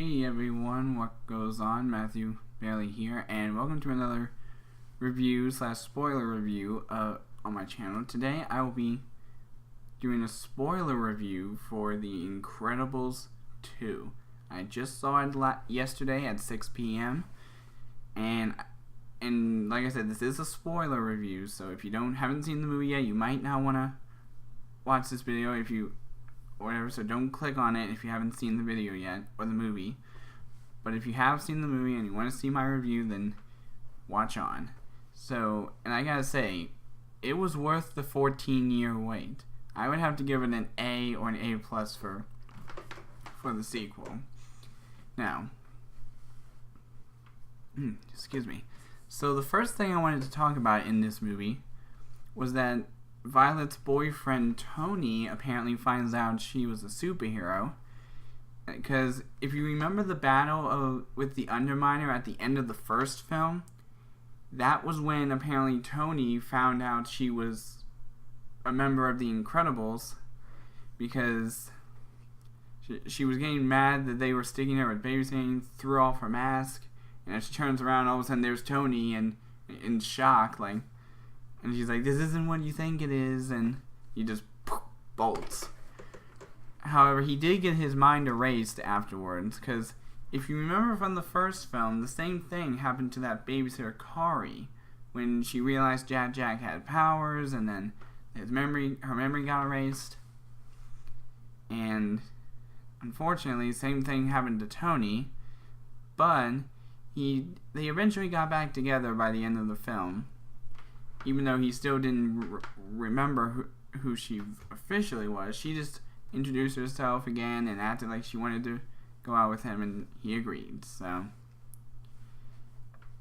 Hey everyone, what goes on? Matthew Bailey here, and welcome to another review / spoiler review on my channel. Today I will be doing a spoiler review for The Incredibles 2. I just saw it yesterday at 6 p.m. and like I said, this is a spoiler review, so if you haven't seen the movie yet, you might not want to watch this video so don't click on it if you haven't seen the video yet, or the movie. But if you have seen the movie and you want to see my review, then watch on. So, and I gotta say, it was worth the 14-year wait. I would have to give it an A or an A+ for the sequel. Now, excuse me. So the first thing I wanted to talk about in this movie was that Violet's boyfriend Tony apparently finds out she was a superhero, because if you remember the battle with the Underminer at the end of the first film, that was when apparently Tony found out she was a member of the Incredibles, because she was getting mad that they were sticking her with babysitting, threw off her mask, and as she turns around, all of a sudden there's Tony, and in shock, and she's like, "This isn't what you think it is," and he just bolts. However, he did get his mind erased afterwards, because if you remember from the first film, the same thing happened to that babysitter Kari, when she realized Jack had powers, and then her memory got erased. And unfortunately, same thing happened to Tony, but they eventually got back together by the end of the film. Even though he still didn't remember who she officially was, she just introduced herself again and acted like she wanted to go out with him, and he agreed. So,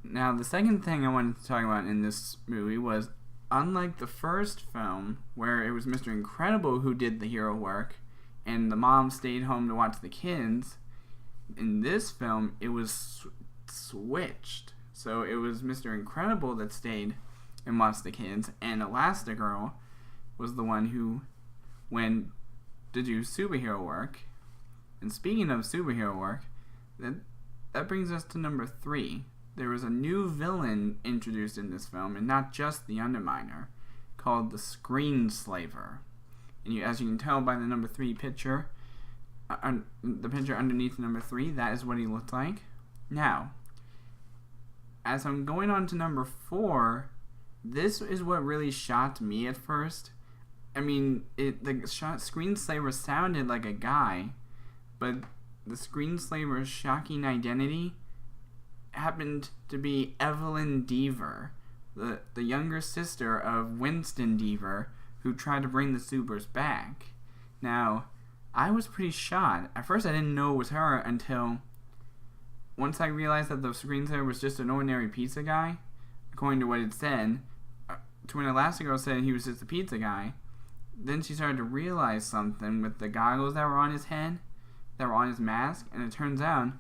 now the second thing I wanted to talk about in this movie was, unlike the first film, where it was Mr. Incredible who did the hero work, and the mom stayed home to watch the kids, in this film it was switched. So it was Mr. Incredible that stayed and watched the kids, and Elastigirl was the one who went to do superhero work. And speaking of superhero work, that brings us to number 3. There was a new villain introduced in this film, and not just the Underminer, called the Screenslaver. And as you can tell by the number 3 picture, the picture underneath number 3, that is what he looked like. Now, as I'm going on to number 4, this is what really shocked me at first. I mean, the Screenslaver sounded like a guy, but the Screenslaver's shocking identity happened to be Evelyn Deaver, the younger sister of Winston Deaver, who tried to bring the supers back. Now, I was pretty shocked. At first I didn't know it was her until once I realized that the Screenslaver was just an ordinary pizza guy, according to what it said. To when Elastigirl said he was just a pizza guy, then she started to realize something with the goggles that were on his head, that were on his mask, and it turns out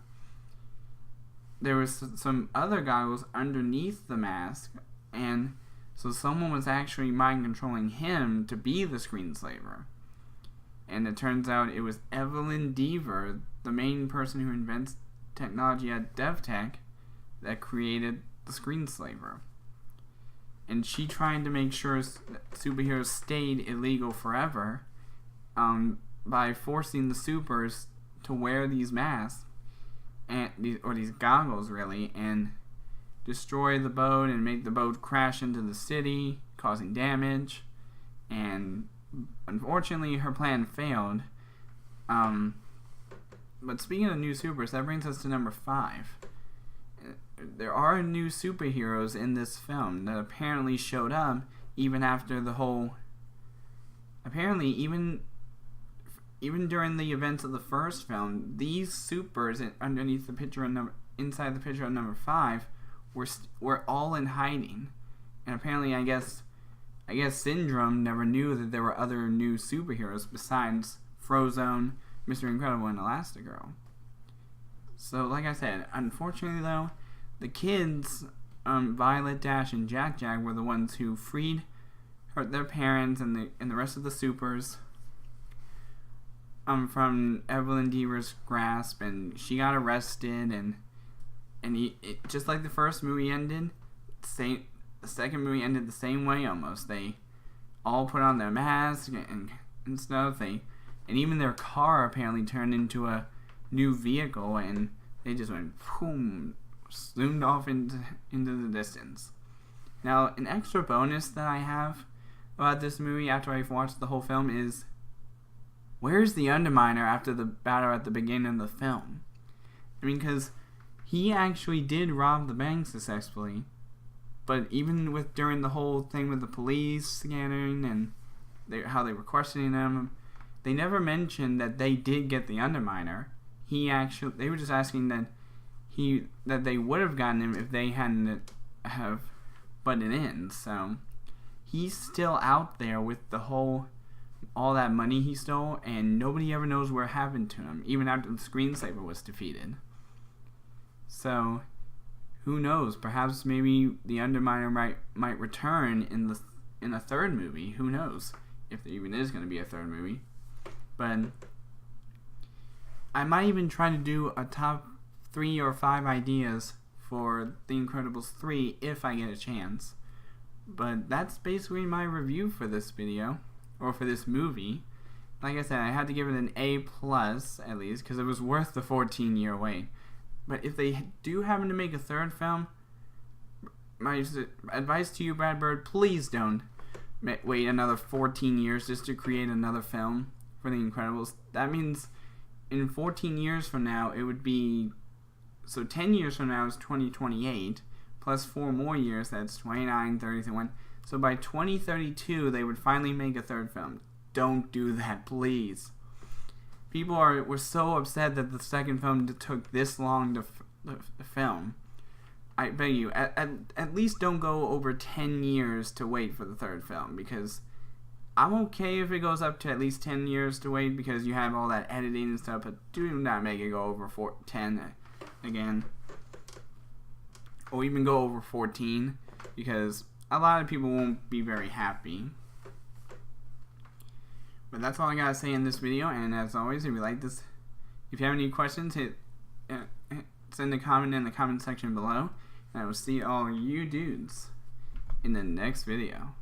there was some other goggles underneath the mask, and so someone was actually mind controlling him to be the Screenslaver. And it turns out it was Evelyn Deaver, the main person who invents technology at DevTech, that created the Screenslaver. And she tried to make sure superheroes stayed illegal forever by forcing the supers to wear these masks, or these goggles really, and destroy the boat and make the boat crash into the city, causing damage. And unfortunately, her plan failed. But speaking of new supers, that brings us to number 5. There are new superheroes in this film that apparently showed up even after the whole... Apparently, even during the events of the first film, these supers underneath the picture inside the picture of number 5 were all in hiding. And apparently, I guess Syndrome never knew that there were other new superheroes besides Frozone, Mr. Incredible, and Elastigirl. So, like I said, unfortunately though, the kids, Violet, Dash, and Jack were the ones who freed their parents and the rest of the supers from Evelyn Deaver's grasp, and she got arrested, and just like the first movie ended, the second movie ended the same way almost. They all put on their masks and stuff. And even their car apparently turned into a new vehicle, and they just went boom, zoomed off into the distance. Now, an extra bonus that I have about this movie after I've watched the whole film is, where's the Underminer after the battle at the beginning of the film? I mean, because he actually did rob the bank successfully, but even during the whole thing with the police scanning and how they were questioning him, they never mentioned that they did get the Underminer. They were just asking that they would have gotten him if they hadn't have butted in. So he's still out there with all that money he stole, and nobody ever knows what happened to him, even after the screensaver was defeated. So who knows? Perhaps maybe the Underminer might return in a third movie. Who knows if there even is going to be a third movie? But I might even try to do a top 3 or 5 ideas for The Incredibles 3 if I get a chance. But that's basically my review for this video, or for this movie. Like I said, I had to give it an A+ at least, because it was worth the 14-year wait. But if they do happen to make a third film, my advice to you, Brad Bird, please don't wait another 14 years just to create another film for The Incredibles. That means in 14 years from now, it would be... So 10 years from now is 2028, plus 4 more years, that's 29, 30, 31. So by 2032, they would finally make a third film. Don't do that, please. People were so upset that the second film took this long to film. I beg you, at least don't go over 10 years to wait for the third film, because I'm okay if it goes up to at least 10 years to wait, because you have all that editing and stuff, but do not make it go over 10 again. Or even go over 14, because a lot of people won't be very happy. But that's all I gotta say in this video, and as always, if you like this, if you have any questions, send a comment in the comment section below, and I will see all you dudes in the next video.